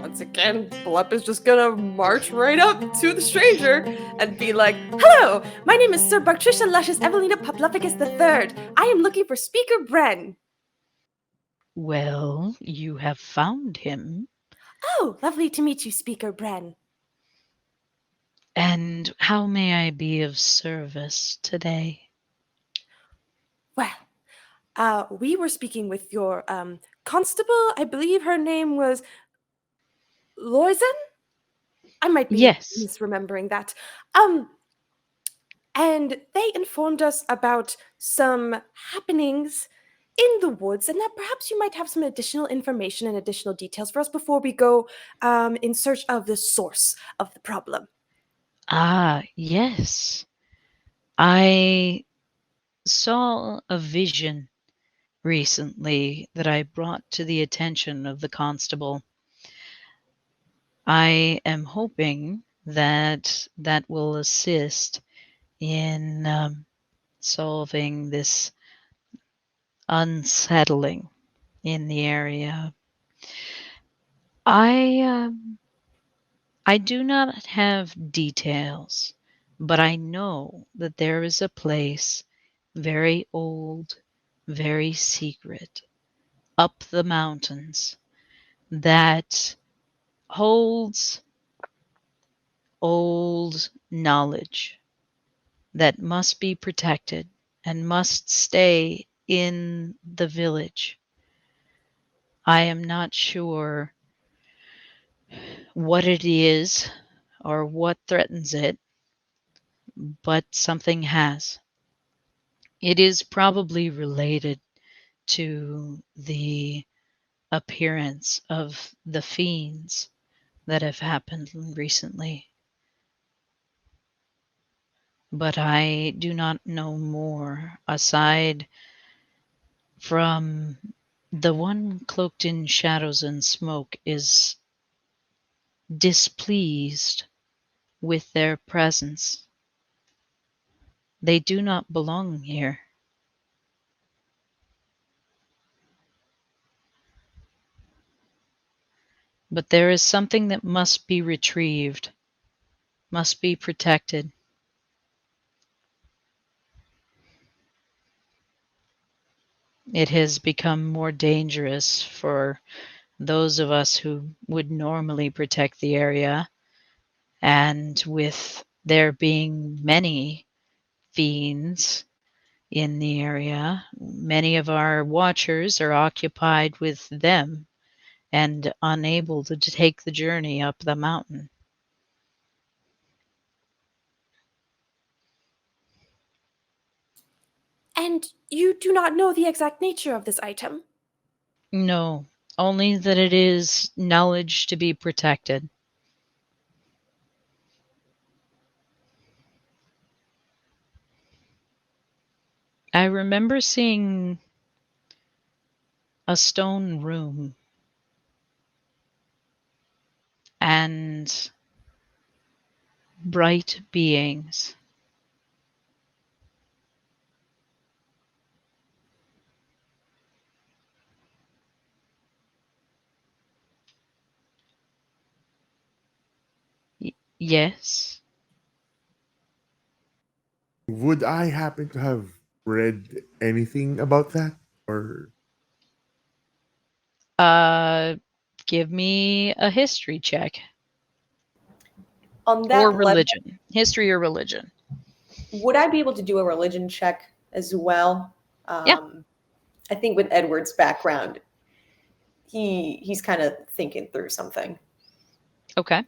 Once again, Blup is just gonna march right up to the stranger and be like, "Hello, my name is Sir Patricia Luscious Evelina Poplophicus III. I am looking for Speaker Bren." Well, you have found him. "Oh, lovely to meet you, Speaker Bren." And how may I be of service today? Well, we were speaking with your constable. I believe her name was Loizen. I might be Yes. misremembering that. Um, and they informed us about some happenings in the woods, and that perhaps you might have some additional information and additional details for us before we go in search of the source of the problem. Ah, yes. I saw a vision recently that I brought to the attention of the constable. I am hoping that that will assist in solving this unsettling in the area. I I do not have details, but I know that there is a place very old, very secret, up the mountains that holds old knowledge that must be protected and must stay in the village. I am not sure what it is or what threatens it, but something has. It is probably related to the appearance of the fiends that have happened recently. But I do not know more aside from the one cloaked in shadows and smoke is displeased with their presence. They do not belong here. But there is something that must be retrieved, must be protected. It has become more dangerous for those of us who would normally protect the area, and with there being many fiends in the area, many of our watchers are occupied with them and unable to take the journey up the mountain. And you do not know the exact nature of this item? No, only that it is knowledge to be protected. I remember seeing a stone room and bright beings. Yes. Would I happen to have read anything about that? Or Uh, give me a history check On or that level, religion. History or religion. would I be able to do a religion check as well? Yeah. I think with Edward's background, he's kind of thinking through something. Okay.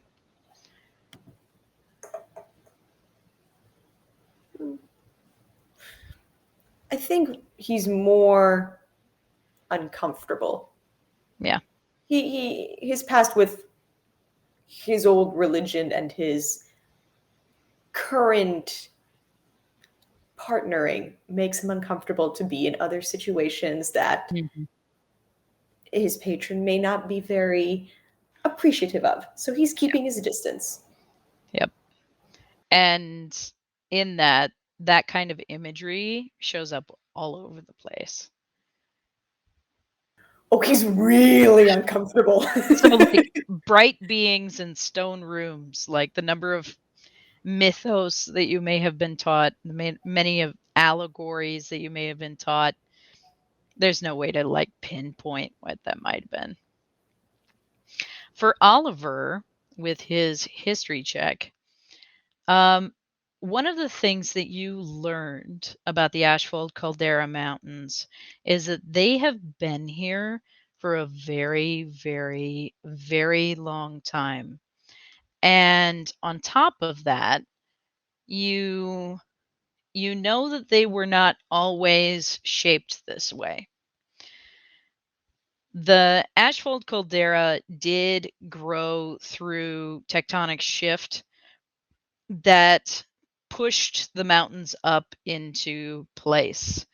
I think he's more uncomfortable. Yeah. His past with his old religion and his current partnering makes him uncomfortable to be in other situations that Mhm. his patron may not be very appreciative of. So he's Yeah. keeping his distance. Yep. And in that, that kind of imagery shows up all over the place. Oh, he's really uncomfortable. So, like, bright beings in stone rooms, like the number of mythos that you may have been taught, many of allegories that you may have been taught. There's no way to like pinpoint what that might have been. For Oliver, with his history check, um, one of the things that you learned about the Ashfold Caldera Mountains is that they have been here for a very, very, very long time. And on top of that, you you know that they were not always shaped this way. The Ashfold caldera did grow through tectonic shift that pushed the mountains up into place.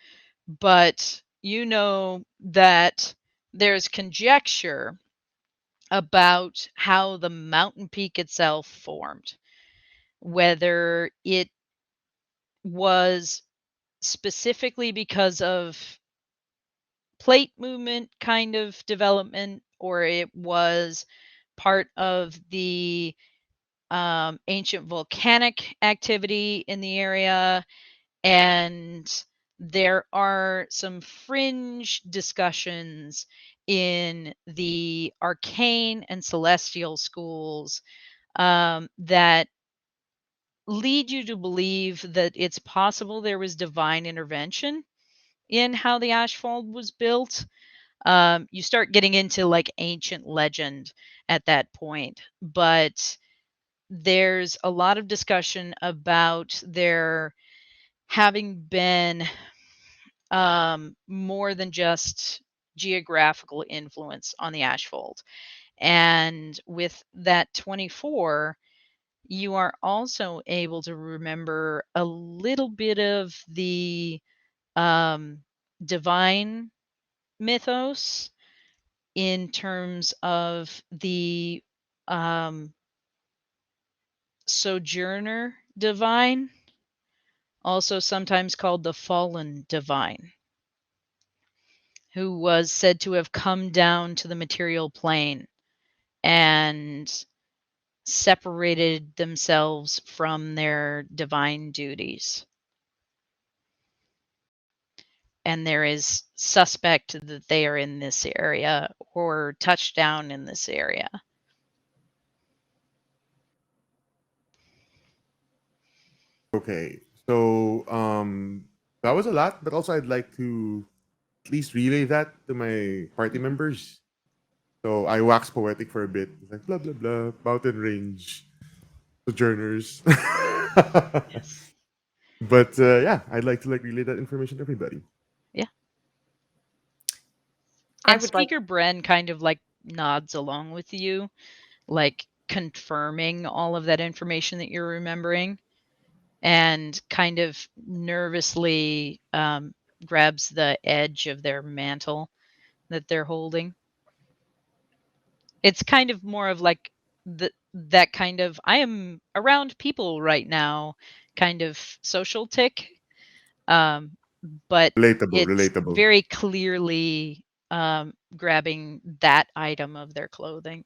But you know that there's conjecture about how the mountain peak itself formed, whether it was specifically because of plate movement kind of development, or it was part of the ancient volcanic activity in the area. And there are some fringe discussions in the arcane and celestial schools that lead you to believe that it's possible there was divine intervention in how the Ashfold was built. You start getting into like ancient legend at that point, but there's a lot of discussion about there having been more than just geographical influence on the Ashfold. And with that 24, you are also able to remember a little bit of the um, divine mythos in terms of the um, sojourner divine, also sometimes called the fallen divine, who was said to have come down to the material plane and separated themselves from their divine duties. And there is suspect that they are in this area or touched down in this area. Okay. So that was a lot, but also I'd like to at least relay that to my party members. So I wax poetic for a bit. It's like blah blah blah, mountain range, sojourners. Yes. But yeah, I'd like to like relay that information to everybody. Yeah. I And would like Speaker Bren kind of like nods along with you, like confirming all of that information that you're remembering, and kind of nervously grabs the edge of their mantle that they're holding. It's kind of more of like that kind of I am around people right now kind of social tick. Um, but Relatable, it's relatable. very clearly grabbing that item of their clothing.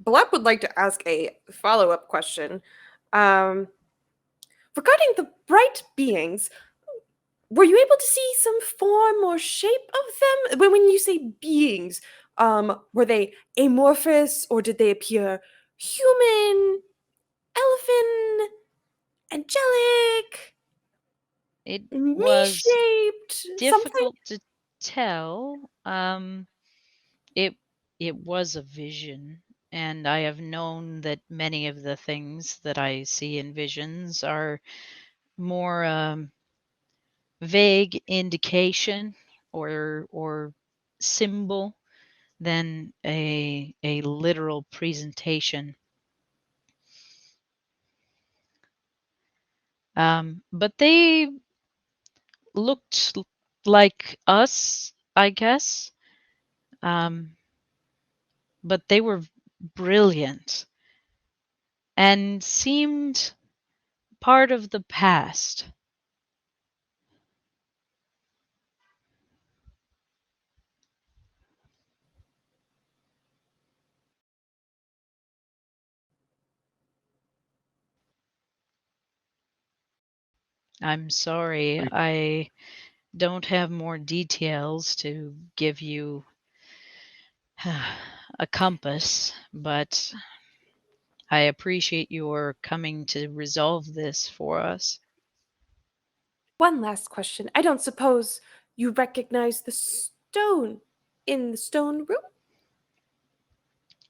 Bleb would like to ask a follow-up question. Um, Regarding the bright beings, were you able to see some form or shape of them? When you say beings, were they amorphous or did they appear human, elephant, angelic, It was me-shaped, something? difficult to tell. It it was a vision, and I have known that many of the things that I see in visions are more vague indication or symbol than a literal presentation. But they looked like us, I guess. Um, but they were brilliant and seemed part of the past. I'm sorry, I don't have more details to give you a compass, but I appreciate your coming to resolve this for us. One last question. I don't suppose you recognize the stone in the stone room?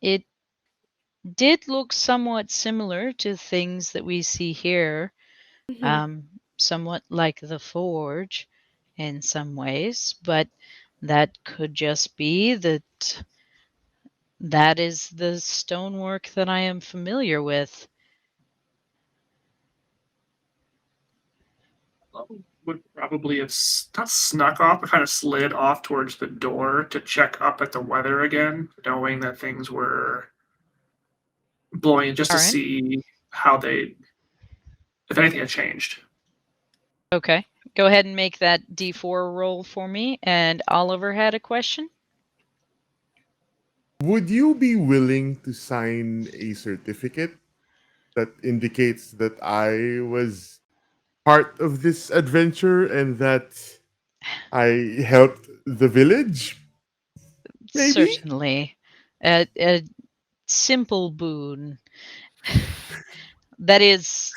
It did look somewhat similar to things that we see here, Mm-hmm. somewhat like the forge in some ways, but that could just be that is the stonework that I am familiar with. Would probably have not snuck off, but kind of slid off towards the door to check up at the weather again, knowing that things were blowing, just All to right. see how they, if anything had changed. Okay. Go ahead and make that D4 roll for me. And Oliver had a question. Would you be willing to sign a certificate that indicates that I was part of this adventure and that I helped the village? Maybe? Certainly. A simple boon. That is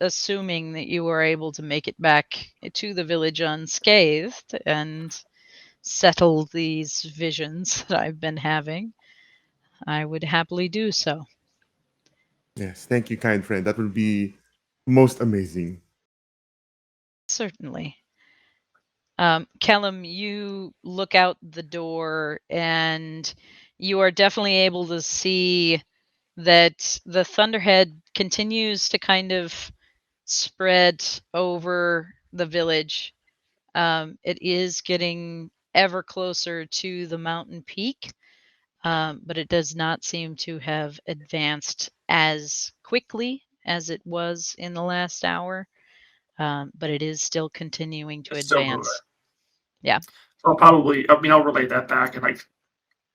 assuming that you were able to make it back to the village unscathed and settle these visions that I've been having. I would happily do so. Yes, thank you, kind friend. That would be most amazing. Certainly. Kellum, you look out the door and you are definitely able to see that the Thunderhead continues to kind of spread over the village. It is getting ever closer to the mountain peak, but it does not seem to have advanced as quickly as it was in the last hour, but it is still continuing to It's still moving. advance. Yeah. So I'll probably, I mean, I'll relay that back, and like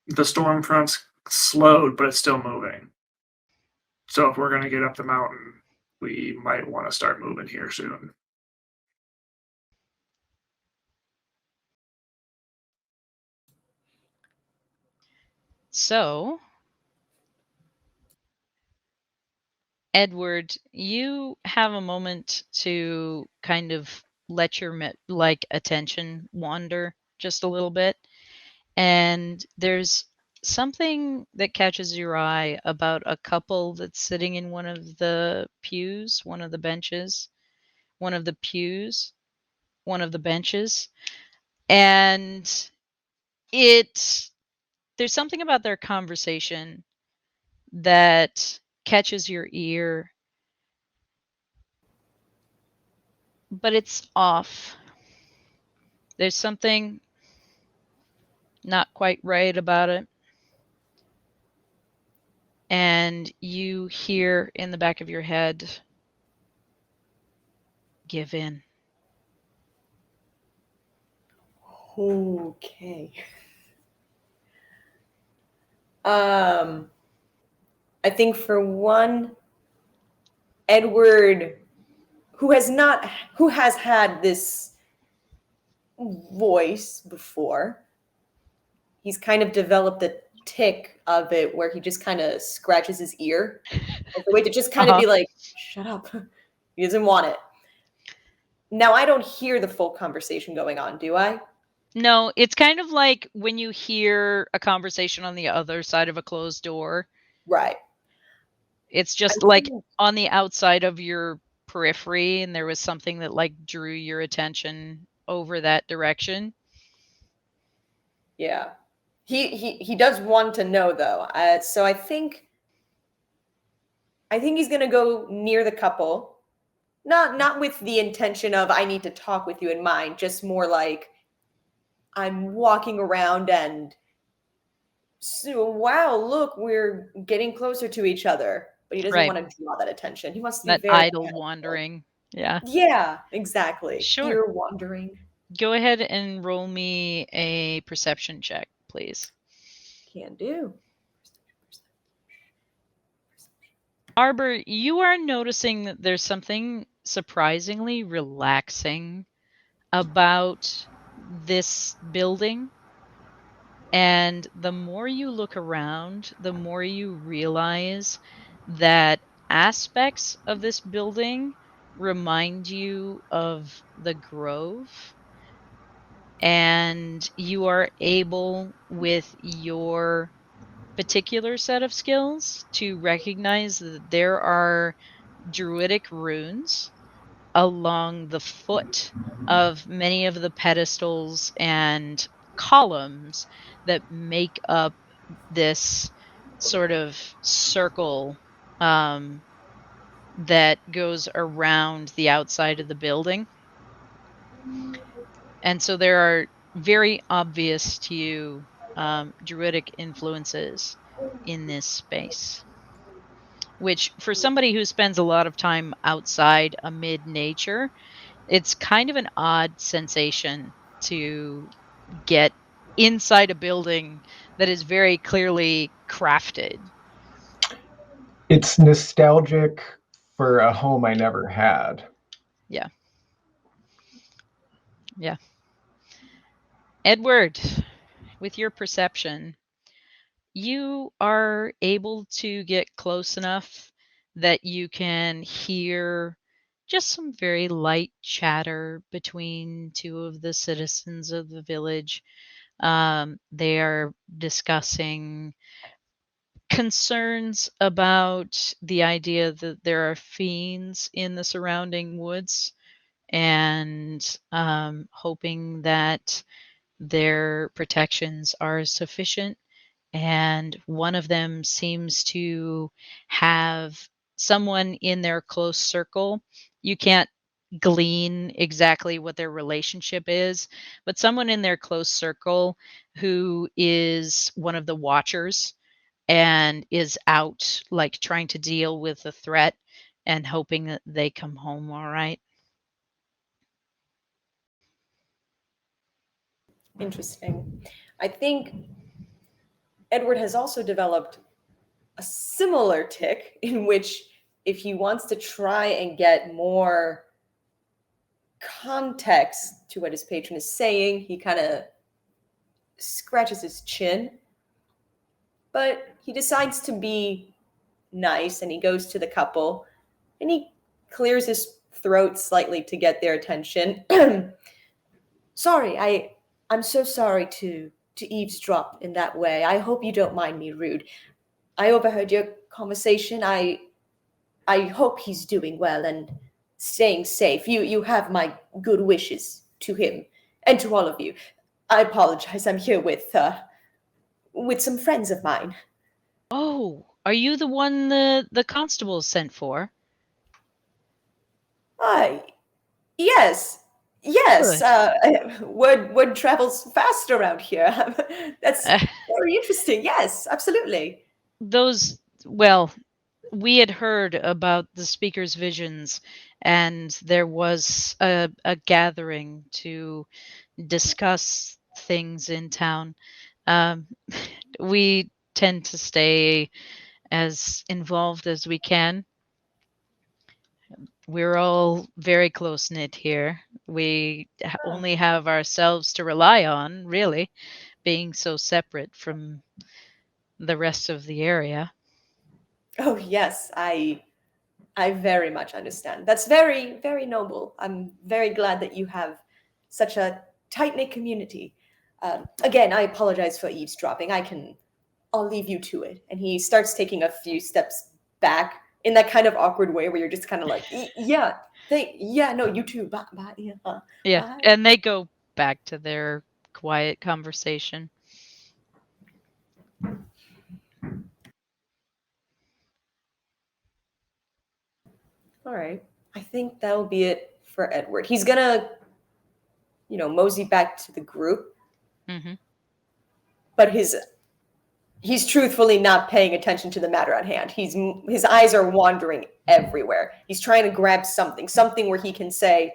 the storm front's slowed, but it's still moving. So if we're going to get up the mountain, we might want to start moving here soon. So, Edward, you have a moment to kind of let your attention wander just a little bit, and there's something that catches your eye about a couple that's sitting in one of the pews, one of the benches, one of the pews, one of the benches, and it there's something about their conversation that catches your ear, but it's off. There's something not quite right about it. And you hear in the back of your head, give in. Okay. I think for one, Edward, who has had this voice before, he's kind of developed a tick of it where he just kind of scratches his ear as a way to just kind of be like, shut up. He doesn't want it. Now I don't hear the full conversation going on, do I? No, it's kind of like when you hear a conversation on the other side of a closed door. Right. It's just I like think- on the outside of your periphery, and there was something that like drew your attention over that direction. Yeah. He does want to know though. So I think he's gonna go near the couple. Not with the intention of I need to talk with you in mind, just more like I'm walking around and so, wow, look, we're getting closer to each other. but he doesn't Right. want to draw that attention. He wants to be That very idle kind of like, wandering. Yeah. yeah, exactly. Sure. Ear wandering. Go ahead and roll me a perception check, please. Can do. Arbor, you are noticing that there's something surprisingly relaxing about this building. And the more you look around, the more you realize that aspects of this building remind you of the Grove. And you are able, with your particular set of skills, to recognize that there are druidic runes along the foot of many of the pedestals and columns that make up this sort of circle that goes around the outside of the building. And so there are very obvious to you druidic influences in this space, which for somebody who spends a lot of time outside amid nature, it's kind of an odd sensation to get inside a building that is very clearly crafted. It's nostalgic for a home I never had. Yeah. Yeah. Edward, with your perception, you are able to get close enough that you can hear just some very light chatter between two of the citizens of the village. They are discussing concerns about the idea that there are fiends in the surrounding woods, and hoping that their protections are sufficient. And one of them seems to have someone in their close circle. You can't glean exactly what their relationship is, but someone in their close circle who is one of the watchers and is out, like, trying to deal with the threat and hoping that they come home all right. Interesting. I think Edward has also developed a similar tick in which, if he wants to try and get more context to what his patron is saying, he kind of scratches his chin. But he decides to be nice, and he goes to the couple and he clears his throat slightly to get their attention. Sorry, I'm so sorry to eavesdrop in that way. I hope you don't mind me rude. I overheard your conversation. I hope he's doing well and staying safe. You have my good wishes to him and to all of you. I apologize. I'm here with some friends of mine. Oh, are you the one the constable sent for? I Yes. Yes. Good. Word travels fast around here. That's very interesting. Yes, absolutely. Those, well, we had heard about the speaker's visions, and there was a gathering to discuss things in town. Um, we tend to stay as involved as we can. We're all very close knit here. We only have ourselves to rely on, really, being so separate from the rest of the area. Oh, yes, I very much understand. That's very, very noble. I'm very glad that you have such a tight-knit community. Again, I apologize for eavesdropping. I'll leave you to it. And he starts taking a few steps back in that kind of awkward way where you're just kind of like, yeah, no, you too. Bye, bye, yeah, Yeah, bye. and they go back to their quiet conversation. All right. I think that'll be it for Edward. He's gonna, mosey back to the group, Hmm. but He's truthfully not paying attention to the matter at hand. His eyes are wandering everywhere. He's trying to grab something where he can say,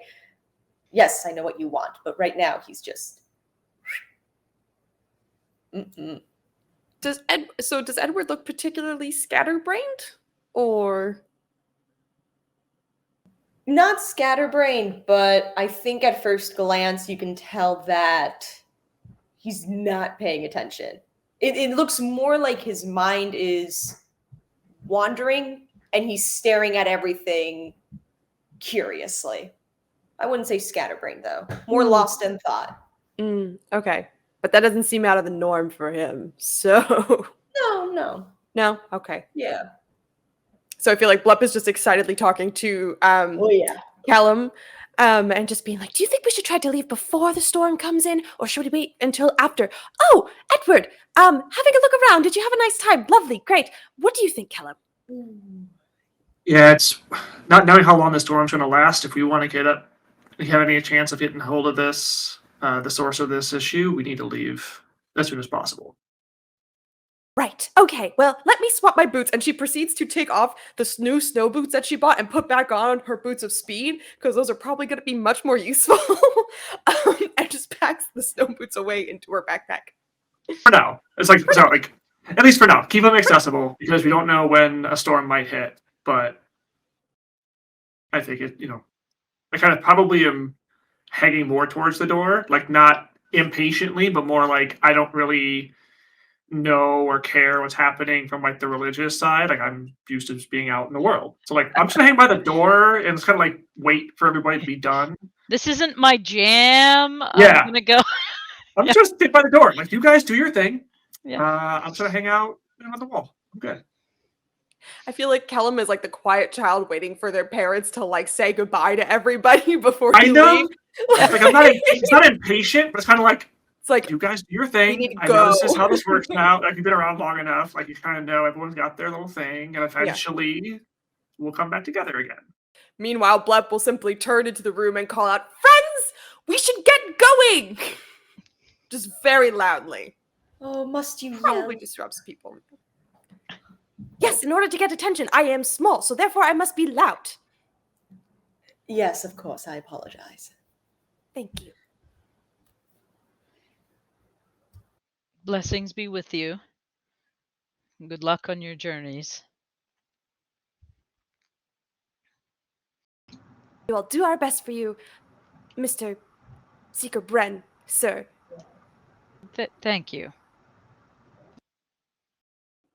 "Yes, I know what you want," but right now he's just. Mm-mm. Does Edward look particularly scatterbrained, or Not scatterbrained, but I think at first glance you can tell that he's not paying attention. It looks more like his mind is wandering and he's staring at everything curiously. I wouldn't say scatterbrained though. More lost in thought. Okay, but that doesn't seem out of the norm for him. So No. no, okay. Yeah. So I feel like Blup is just excitedly talking to Oh yeah. Callum, and just being like, "Do you think we should try to leave before the storm comes in, or should we wait until after?" Oh, Edward, having a look around. Did you have a nice time? Lovely, great. What do you think, Callum? Yeah, it's not knowing how long the storm's going to last. If we want to get up, if you have any chance of getting hold of this, the source of this issue, we need to leave as soon as possible. Right. Okay. Well, let me swap my boots. And she proceeds to take off the new snow boots that she bought and put back on her boots of speed, because those are probably going to be much more useful. And just packs the snow boots away into her backpack. For now, it's like so, like at least for now, keep them accessible because we don't know when a storm might hit. But I think I kind of probably am heading more towards the door, like not impatiently, but more like I don't really know or care what's happening from like the religious side. Like I'm used to just being out in the world. So like I'm just gonna hang by the door and just kind of like wait for everybody to be done. This isn't my jam. Yeah. I'm gonna go. I'm just gonna sit by the door. Like you guys do your thing. Yeah. I'm just gonna hang out on the wall. I'm good. I feel like Callum is like the quiet child waiting for their parents to like say goodbye to everybody before I you know. leave. Like I'm not it's not impatient, but it's kind of like It's like, you guys do your we thing. need to I know this is go. how this works now. Like you've been around long enough. Like you kind of know everyone's got their little thing, and eventually we'll come back together again. Meanwhile, Blep will simply turn into the room and call out, "Friends, we should get going!" Just very loudly. Oh, must you Probably yell? disrupts people. Yes, in order to get attention, I am small, so therefore I must be loud. Yes, of course. I apologize. Thank you. Blessings be with you. Good luck on your journeys. We will do our best for you, Mr. Seeker Bren, sir. Thank you.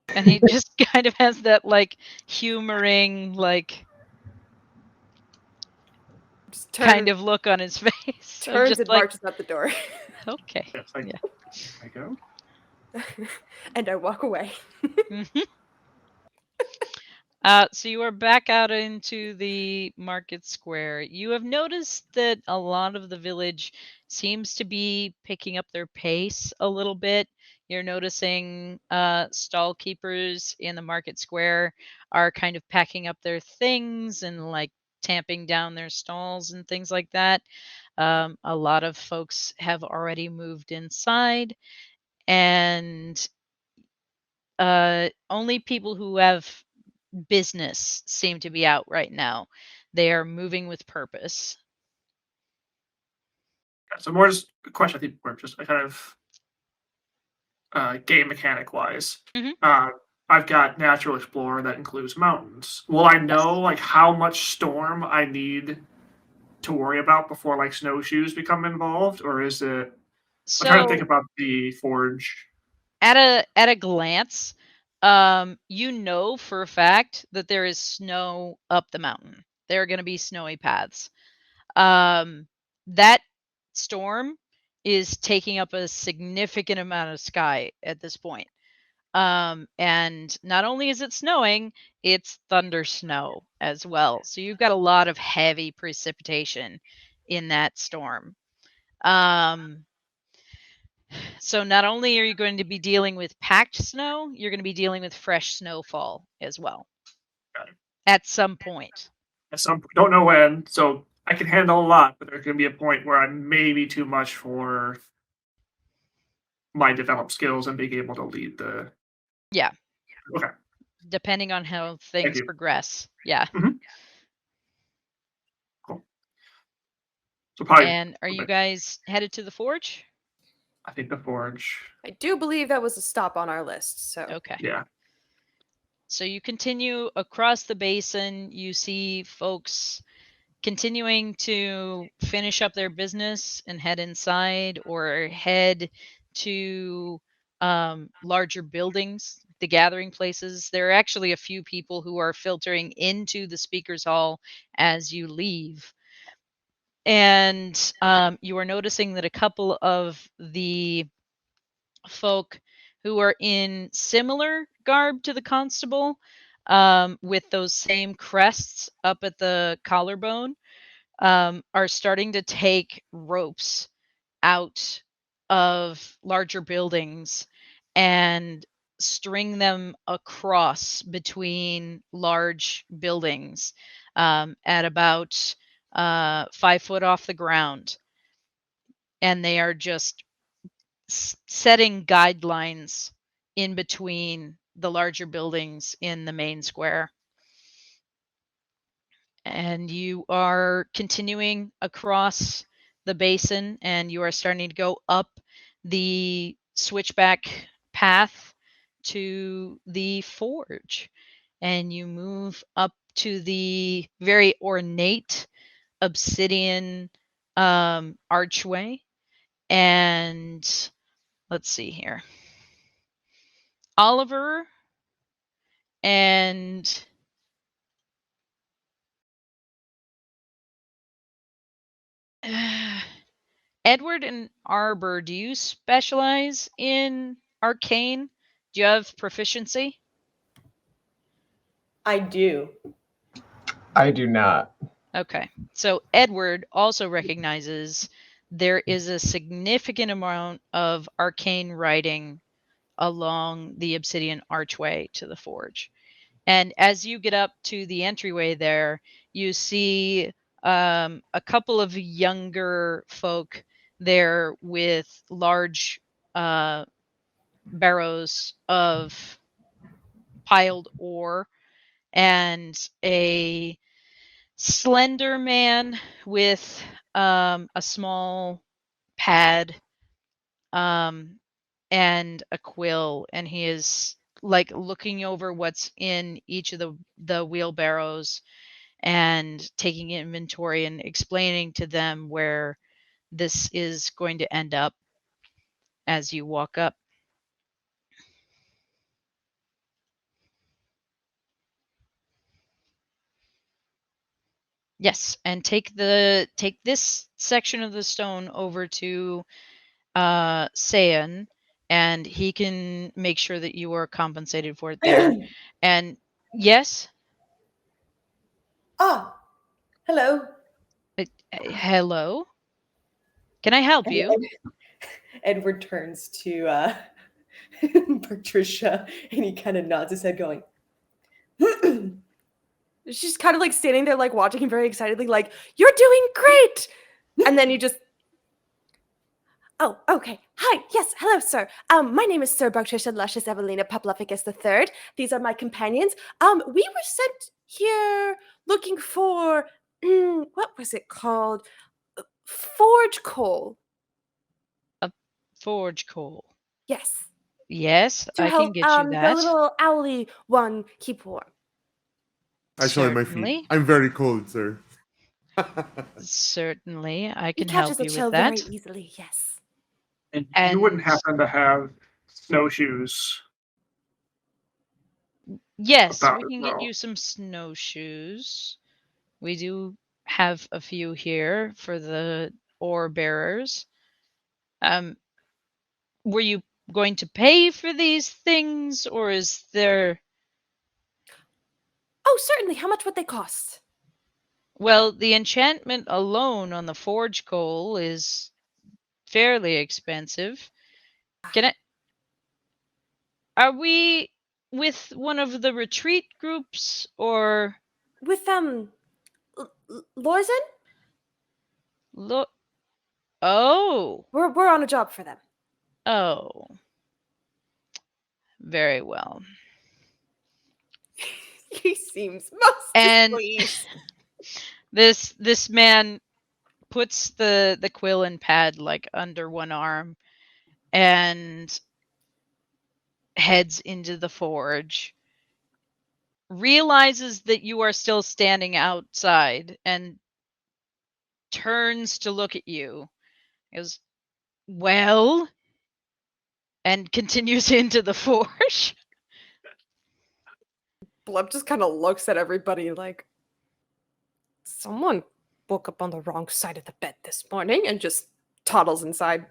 And he just kind of has that like humoring, like Just kind of look on his face. turns Just and like, marches out the door. okay. Yeah, it's like Yeah. I go. And I walk away. Mhm. So you are back out into the market square. You have noticed that a lot of the village seems to be picking up their pace a little bit. You're noticing stall keepers in the market square are kind of packing up their things and like tamping down their stalls and things like that. A lot of folks have already moved inside, and only people who have business seem to be out right now. They are moving with purpose. Yeah, so more just a question. I think we're just a kind of game mechanic wise. Mhm. I've got natural explorer that includes mountains. Will I know like how much storm I need to worry about before like snowshoes become involved, or is it? I'm trying to think So about the forge. at a glance, you know for a fact that there is snow up the mountain. There are going to be snowy paths. That storm is taking up a significant amount of sky at this point. And not only is it snowing, it's thunder snow as well. So you've got a lot of heavy precipitation in that storm. So not only are you going to be dealing with packed snow, you're going to be dealing with fresh snowfall as well. Got it. At some point. At some don't know when, so I can handle a lot, but there's going to be a point where I may be too much for my developed skills and being able to lead the Yeah. Okay. Depending on how Thank things you. progress. Yeah. Cool. So probably, And are you okay. guys headed to the forge? I think the forge. I do believe that was a stop on our list. So Okay. Yeah. So you continue across the basin. You see folks continuing to finish up their business and head inside or head to larger buildings, the gathering places. There are actually a few people who are filtering into the speakers hall as you leave. And you are noticing that a couple of the folk who are in similar garb to the constable, with those same crests up at the collarbone, are starting to take ropes out of larger buildings and string them across between large buildings, at about 5 foot off the ground. And they are just setting guidelines in between the larger buildings in the main square. And you are continuing across the basin and you are starting to go up the switchback path to the forge. And you move up to the very ornate obsidian archway. And let's see here. Oliver and Edward and Arbor, do you specialize in arcane? Do you have proficiency? I do. I do not. Okay. So Edward also recognizes there is a significant amount of arcane writing along the obsidian archway to the forge. And as you get up to the entryway there, you see a couple of younger folk there with large barrows of piled ore and a slender man with a small pad um, and a quill, and he is like looking over what's in each of the wheelbarrows and taking inventory and explaining to them where this is going to end up as you walk up. Yes, and take this section of the stone over to Sayan, and he can make sure that you are compensated for it there. And yes, Ah, hello. hello. Can I help you? Edward turns to Patricia and he kind of nods his head, going, she's kind of like standing there, like watching him very excitedly, like, "You're doing great!" And then you just, "Oh, okay. Hi, yes, hello, sir. My name is Sir Patricia Luscious Evelina Paplophicus III. These are my companions. We were sent here looking for, what was it called? Forge coal. A forge coal. Yes, Yes, to I can help get you the that. little owly one keep warm." I show him my feet. Certainly. I'm very cold, sir. Certainly, I He can catches help the you chill with very that. easily, yes. And you wouldn't And happen to have snowshoes yes, about we as can get well. you some snowshoes. We do have a few here for the ore bearers. Um, were you going to pay for these things, or is there? Oh, certainly. How much would they cost? Well, the enchantment alone on the forge coal is fairly expensive. Can I? Are we with one of the retreat groups or With Lorzen? look? Oh, We're on a job for them. oh. Very well. He seems most And displeased. this man puts the quill and pad like under one arm and heads into the forge, realizes that you are still standing outside and turns to look at you. He goes, well, and continues into the forge. Blub just kind of looks at everybody like, someone woke up on the wrong side of the bed this morning, and just toddles inside.